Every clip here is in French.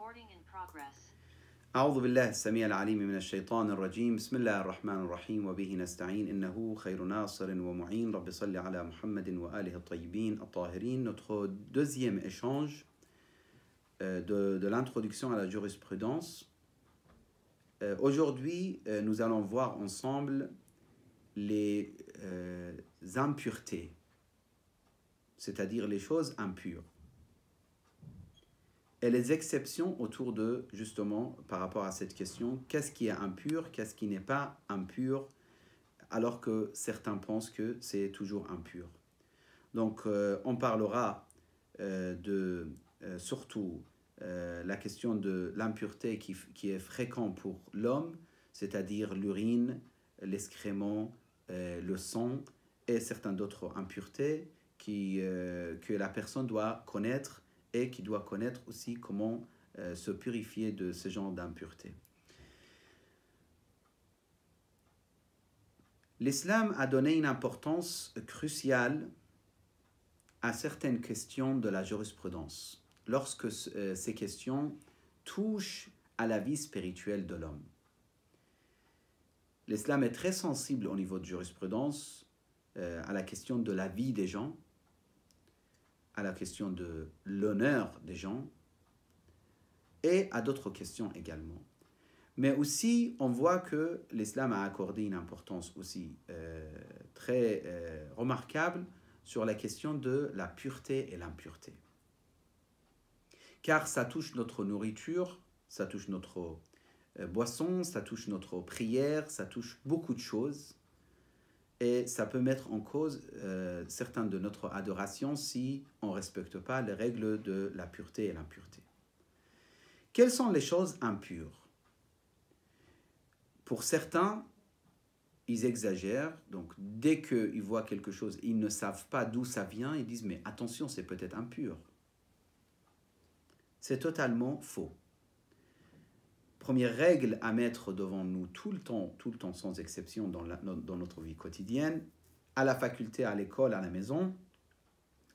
Recording in progress. أعوذ بالله السميع العليم من الشيطان الرجيم بسم الله الرحمن الرحيم وبه نستعين إنه خير ناصر ومعين رب صل على محمد وآله الطيبين الطاهرين. Notre deuxième échange de l'introduction à la jurisprudence. Aujourd'hui, nous allons voir ensemble les impuretés, c'est-à-dire les choses impures, et les exceptions autour de, justement, par rapport à cette question, qu'est-ce qui est impur, qu'est-ce qui n'est pas impur, alors que certains pensent que c'est toujours impur. Donc, on parlera surtout la question de l'impureté qui est fréquente pour l'homme, c'est-à-dire l'urine, l'excrément, le sang et certaines d'autres impuretés que la personne doit connaître et qui doit connaître aussi comment se purifier de ce genre d'impureté. L'islam a donné une importance cruciale à certaines questions de la jurisprudence, lorsque ces questions touchent à la vie spirituelle de l'homme. L'islam est très sensible au niveau de jurisprudence à la question de la vie des gens, à la question de l'honneur des gens et à d'autres questions également. Mais aussi, on voit que l'islam a accordé une importance aussi très remarquable sur la question de la pureté et l'impureté. Car ça touche notre nourriture, ça touche notre boisson, ça touche notre prière, ça touche beaucoup de choses. Et ça peut mettre en cause certaines de notre adoration si on ne respecte pas les règles de la pureté et l'impureté. Quelles sont les choses impures? Pour certains, ils exagèrent. Donc, dès qu'ils voient quelque chose, ils ne savent pas d'où ça vient. Ils disent, mais attention, c'est peut-être impur. C'est totalement faux. Première règle à mettre devant nous tout le temps sans exception dans notre vie quotidienne, à la faculté, à l'école, à la maison,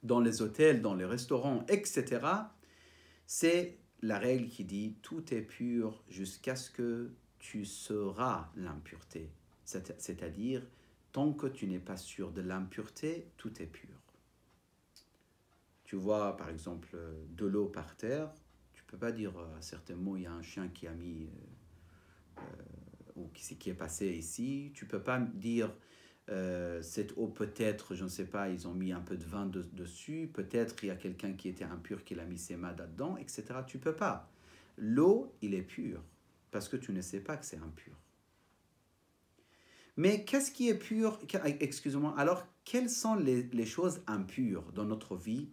dans les hôtels, dans les restaurants, etc., c'est la règle qui dit « tout est pur jusqu'à ce que tu sauras l'impureté ». C'est-à-dire, tant que tu n'es pas sûr de l'impureté, tout est pur. Tu vois, par exemple, de l'eau par terre, tu ne peux pas dire à certains mots, il y a un chien qui a mis ou qui est passé ici. Tu ne peux pas dire cette eau peut-être, je ne sais pas, ils ont mis un peu de vin dessus. Peut-être il y a quelqu'un qui était impur qui l'a mis ses mains là-dedans, etc. Tu ne peux pas. L'eau, il est pur parce que tu ne sais pas que c'est impur. Mais qu'est-ce qui est pur? Excusez-moi. Alors, quelles sont les choses impures dans notre vie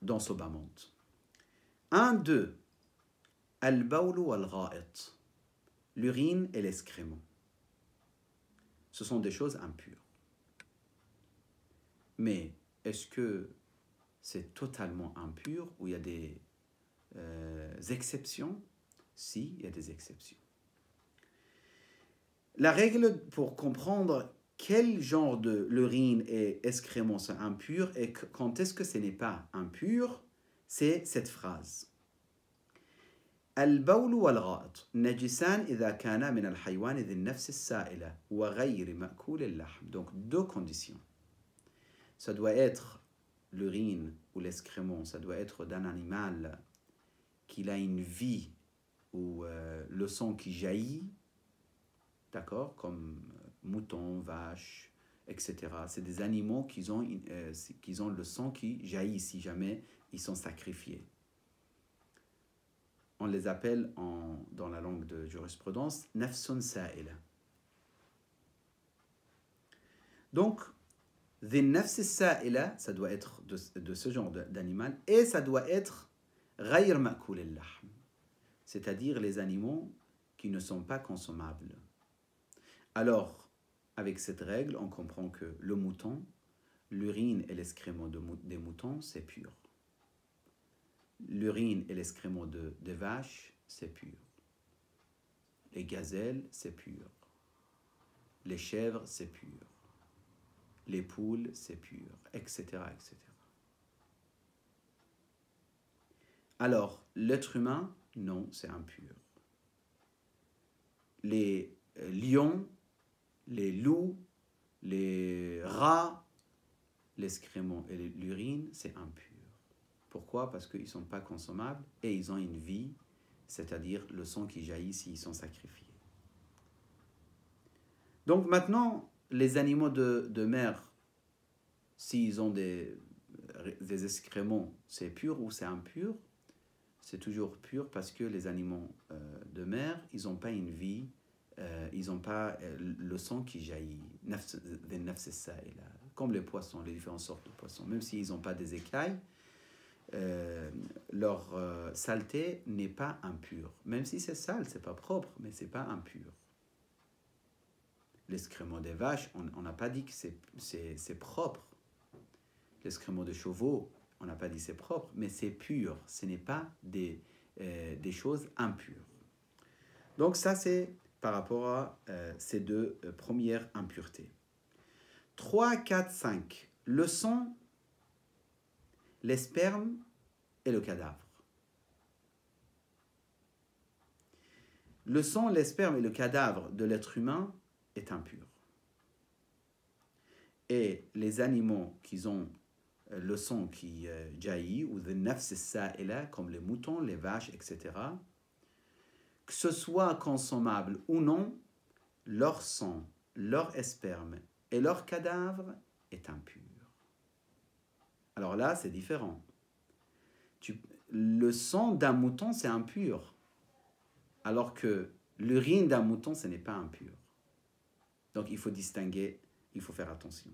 dans ce bas monde? 1, 2. Al-bawlu wal-gha'it. L'urine et l'excrément. Ce sont des choses impures. Mais est-ce que c'est totalement impur ou il y a des exceptions? Si, il y a des exceptions. La règle pour comprendre quel genre de l'urine et excrément sont impurs et quand est-ce que ce n'est pas impur, c'est cette phrase. البول والغائط نجسان إذا كان من الحيوان ذي النفس السائلة وغير مأكول اللحم. Donc deux conditions. Ça doit être l'urine ou l'excrément, ça doit être d'un animal qui a une vie ou le sang qui jaillit, d'accord, comme mouton, vache, etc. C'est des animaux qui ont le sang qui jaillit si jamais ils sont sacrifiés. On les appelle dans la langue de jurisprudence nafsun sa'ila. Donc, dhi nafs sa'ila, ça doit être de ce genre d'animal et ça doit être ghayr ma'koul al-lahm, c'est-à-dire les animaux qui ne sont pas consommables. Alors, avec cette règle, on comprend que le mouton, l'urine et l'excrément des moutons, c'est pur. L'urine et l'excrément des vaches, c'est pur. Les gazelles, c'est pur. Les chèvres, c'est pur. Les poules, c'est pur, etc., etc. Alors, l'être humain, non, c'est impur. Les lions, les loups, les rats, l'excrément et l'urine, c'est impur. Pourquoi? Parce qu'ils ne sont pas consommables et ils ont une vie, c'est-à-dire le sang qui jaillit s'ils sont sacrifiés. Donc maintenant, les animaux de mer, s'ils ont des excréments, c'est pur ou c'est impur? C'est toujours pur parce que les animaux de mer, ils n'ont pas une vie, ils n'ont pas le sang qui jaillit, comme les poissons, les différentes sortes de poissons. Même s'ils n'ont pas des écailles, leur saleté n'est pas impure. Même si c'est sale, c'est pas propre, mais c'est pas impur. L'excrément des vaches, on n'a pas dit que c'est propre. L'excrément des chevaux, on n'a pas dit c'est propre, mais c'est pur. Ce n'est pas des choses impures. Donc ça, c'est par rapport à ces deux premières impuretés. 3, 4, 5. Le sang, les spermes et le cadavre. Le sang, les spermes et le cadavre de l'être humain est impur. Et les animaux qui ont le sang qui jaillit, ou the nafs sa'ila, comme les moutons, les vaches, etc., que ce soit consommable ou non, leur sang, leur sperme et leur cadavre est impur. Alors là, c'est différent. Le sang d'un mouton, c'est impur, alors que l'urine d'un mouton, ce n'est pas impur. Donc il faut distinguer, il faut faire attention.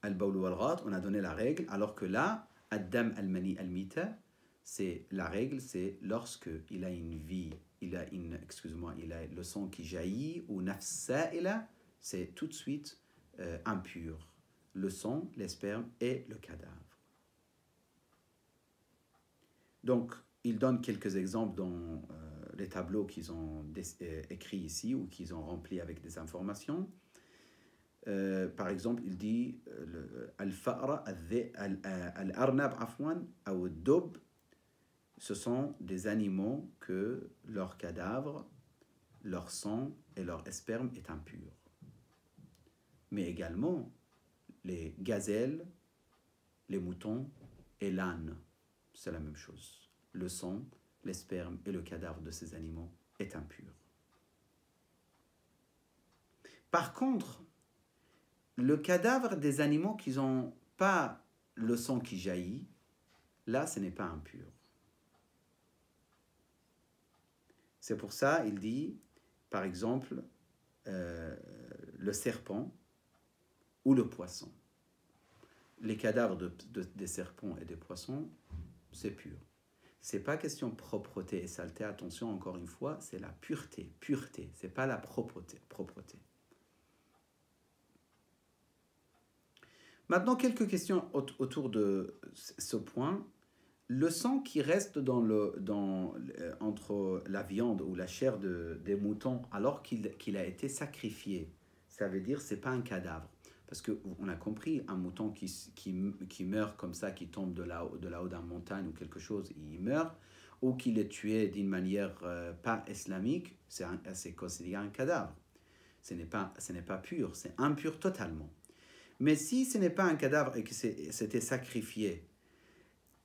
Al-Bawl wal-Ghat, on a donné la règle, alors que là, Ad-Dam al-Mani al-Mita, c'est la règle, c'est lorsque il a une vie, il a le sang qui jaillit, ou nafsa'ila, c'est tout de suite impur. Le sang, les spermes et le cadavre. Donc, il donne quelques exemples dans les tableaux qu'ils ont écrits ici ou qu'ils ont remplis avec des informations. Par exemple, il dit Al-Fa'ra, Al-Arnab, Afwan, ou Dob, ce sont des animaux que leur cadavre, leur sang et leur sperme est impur. Mais également, les gazelles, les moutons et l'âne, c'est la même chose. Le sang, les spermes et le cadavre de ces animaux est impur. Par contre, le cadavre des animaux qui n'ont pas le sang qui jaillit, là, ce n'est pas impur. C'est pour ça, il dit, par exemple, le serpent ou le poisson. Les cadavres des serpents et des poissons, c'est pur. C'est pas question de propreté et saleté, attention encore une fois, c'est la pureté, c'est pas la propreté. Maintenant, quelques questions autour de ce point. Le sang qui reste entre la viande ou la chair des moutons alors qu'il a été sacrifié, ça veut dire que ce n'est pas un cadavre. Parce qu'on a compris, un mouton qui meurt comme ça, qui tombe de là-haut d'une montagne ou quelque chose, il meurt, ou qu'il est tué d'une manière pas islamique, c'est considéré un cadavre. Ce n'est pas pur, c'est impur totalement. Mais si ce n'est pas un cadavre et que c'était sacrifié,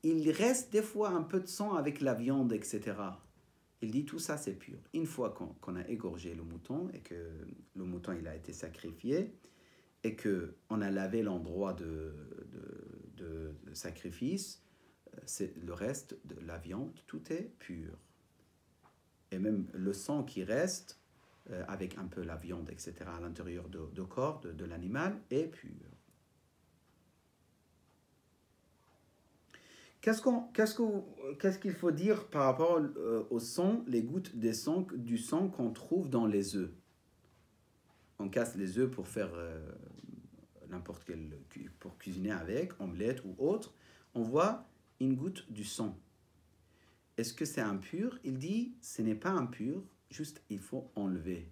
il reste des fois un peu de sang avec la viande, etc. Il dit tout ça c'est pur. Une fois qu'on a égorgé le mouton et que le mouton il a été sacrifié et qu'on a lavé l'endroit de sacrifice, le reste de la viande, tout est pur. Et même le sang qui reste, avec un peu la viande, etc., à l'intérieur du corps de l'animal, est pur. Qu'est-ce qu'il faut dire par rapport au sang, les gouttes du sang qu'on trouve dans les œufs? On casse les œufs pour faire pour cuisiner avec, omelette ou autre. On voit une goutte du sang. Est-ce que c'est impur? Il dit, ce n'est pas impur, juste il faut enlever.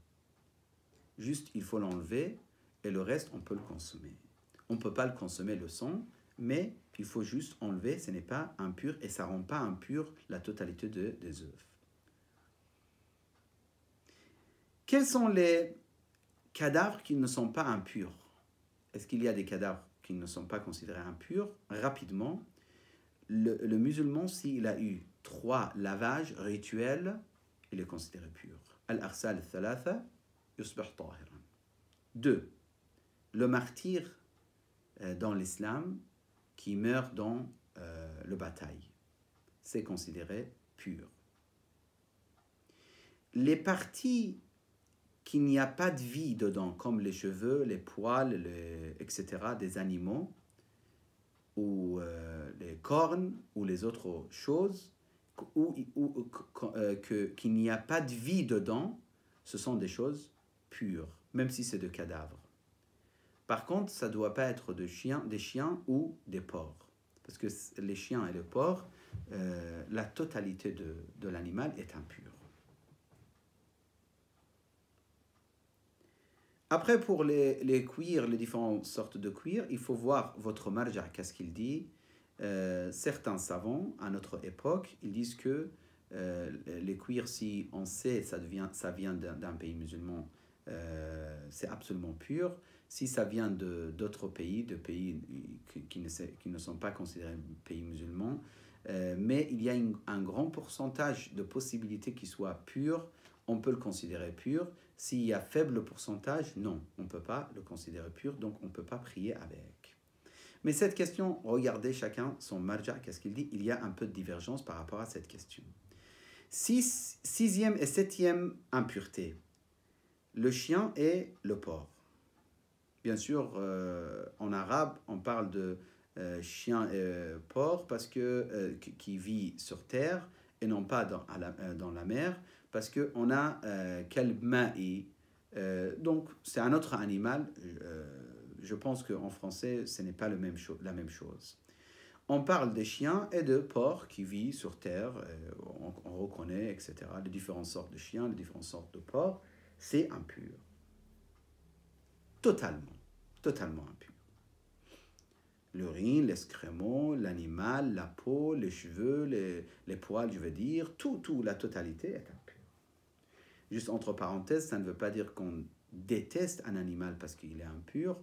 Juste il faut l'enlever et le reste on peut le consommer. On ne peut pas le consommer le sang, mais il faut juste enlever, ce n'est pas impur et ça ne rend pas impur la totalité des œufs. Quels sont les cadavres qui ne sont pas impurs? Est-ce qu'il y a des cadavres qui ne sont pas considérés impurs? Rapidement, le musulman, s'il a eu 3 lavages rituels, il est considéré pur. Al-arsal thalatha yusbih tahiran. 2. Le martyr dans l'islam qui meurt dans le bataille, c'est considéré pur. Les parties qu'il n'y a pas de vie dedans, comme les cheveux, les poils, etc., des animaux, ou les cornes, ou les autres choses, qu'il n'y a pas de vie dedans, ce sont des choses pures, même si c'est de cadavres. Par contre, ça ne doit pas être des chiens ou des porcs. Parce que les chiens et les porcs, la totalité de l'animal est impure. Après, pour les cuirs, les différentes sortes de cuirs, il faut voir votre marja, qu'est-ce qu'il dit. Certains savants, à notre époque, ils disent que les cuirs, si on sait ça vient d'un pays musulman, c'est absolument pur. Si ça vient d'autres pays, de pays qui ne sont pas considérés pays musulmans, mais il y a un grand pourcentage de possibilités qu'il soit pur, on peut le considérer pur. S'il y a faible pourcentage, non, on ne peut pas le considérer pur, donc on ne peut pas prier avec. Mais cette question, regardez chacun son marja, qu'est-ce qu'il dit? Il y a un peu de divergence par rapport à cette question. 6e et 7e impureté, le chien et le porc. Bien sûr, en arabe, on parle de chien et porc parce qui vit sur terre et non pas dans la mer, parce qu'on a kalb ma'i. Donc, c'est un autre animal. Je pense qu'en français, ce n'est pas la même chose. On parle des chiens et de porcs qui vivent sur terre, on reconnaît, etc. Les différentes sortes de chiens, les différentes sortes de porcs, c'est impur. Totalement impur. L'urine, l'excrément, l'animal, la peau, les cheveux, les poils, je veux dire, tout, la totalité est impure. Juste entre parenthèses, ça ne veut pas dire qu'on déteste un animal parce qu'il est impur,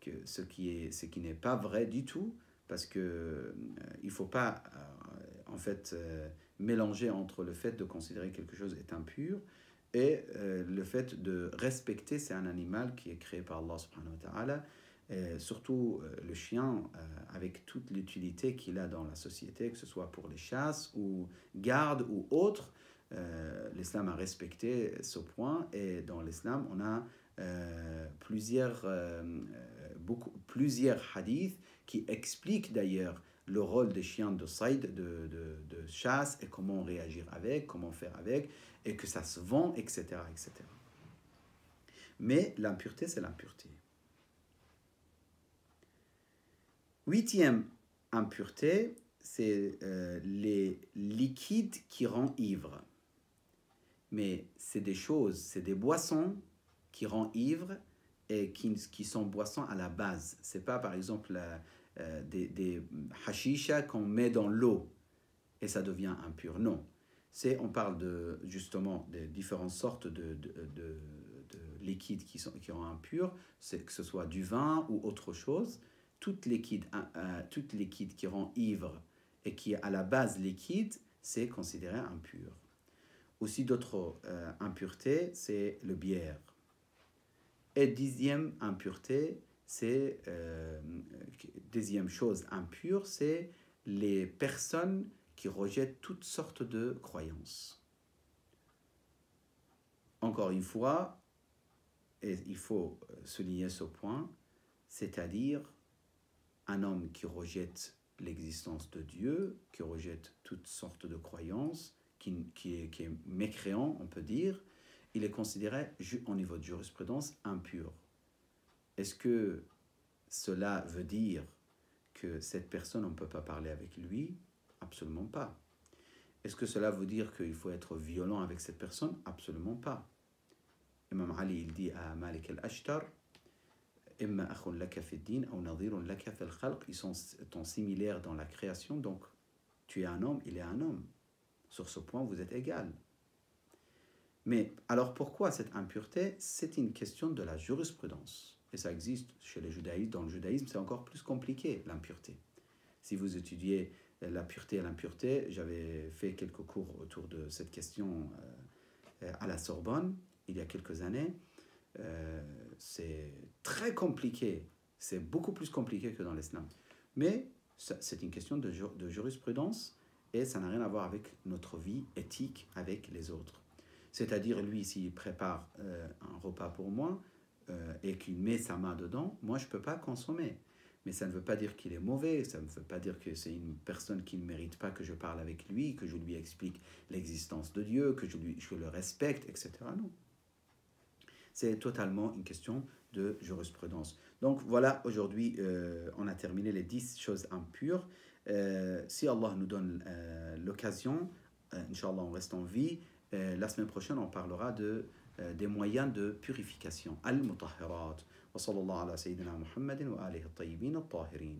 que ce qui n'est pas vrai du tout, parce que il ne faut pas mélanger entre le fait de considérer quelque chose est impur et le fait de respecter, c'est un animal qui est créé par Allah subhanahu wa ta'ala, surtout le chien, avec toute l'utilité qu'il a dans la société, que ce soit pour les chasses ou gardes ou autres. L'islam a respecté ce point, et dans l'islam, on a plusieurs hadiths qui expliquent d'ailleurs le rôle des chiens de saïd, de chasse, et comment réagir avec, comment faire avec, et que ça se vend, etc. etc. Mais l'impureté, c'est l'impureté. 8e impureté, c'est les liquides qui rendent ivre. Mais c'est des choses, c'est des boissons qui rendent ivre et qui sont boissons à la base. C'est pas par exemple des hashisha qu'on met dans l'eau et ça devient impur. Non. On parle justement de différentes sortes de liquides qui rendent impurs, que ce soit du vin ou autre chose. Toute liquide qui rend ivre et qui est à la base liquide, c'est considéré impur. Aussi d'autres impuretés, c'est le bière. Et 10e impureté, c'est 10e chose impure, c'est les personnes qui rejettent toutes sortes de croyances. Encore une fois, et il faut souligner ce point, c'est-à-dire un homme qui rejette l'existence de Dieu, qui rejette toutes sortes de croyances, qui est mécréant, on peut dire, il est considéré, au niveau de jurisprudence, impur. Est-ce que cela veut dire que cette personne, on ne peut pas parler avec lui? Absolument pas. Est-ce que cela veut dire qu'il faut être violent avec cette personne? Absolument pas. Imam Ali, il dit à Malik al-Ashtar, Ils sont similaires dans la création, donc tu es un homme, il est un homme. Sur ce point, vous êtes égal. Mais alors pourquoi cette impureté? C'est une question de la jurisprudence. Et ça existe chez les judaïstes. Dans le judaïsme, c'est encore plus compliqué, l'impureté. Si vous étudiez la pureté et l'impureté, j'avais fait quelques cours autour de cette question à la Sorbonne, il y a quelques années. C'est très compliqué. C'est beaucoup plus compliqué que dans l'islam. Mais c'est une question de jurisprudence et ça n'a rien à voir avec notre vie éthique avec les autres. C'est-à-dire, lui, s'il prépare un repas pour moi et qu'il met sa main dedans, moi, je ne peux pas consommer. Mais ça ne veut pas dire qu'il est mauvais, ça ne veut pas dire que c'est une personne qui ne mérite pas que je parle avec lui, que je lui explique l'existence de Dieu, que je le respecte, etc. Non. C'est totalement une question de jurisprudence. Donc voilà, aujourd'hui, on a terminé les 10 choses impures. Si Allah nous donne l'occasion, Inch'Allah, on reste en vie. La semaine prochaine, on parlera des moyens de purification. Al-Mutahhirat. Wa sallallahu ala sayyidina Muhammadin wa alihi at-tayyibin at-tahirin.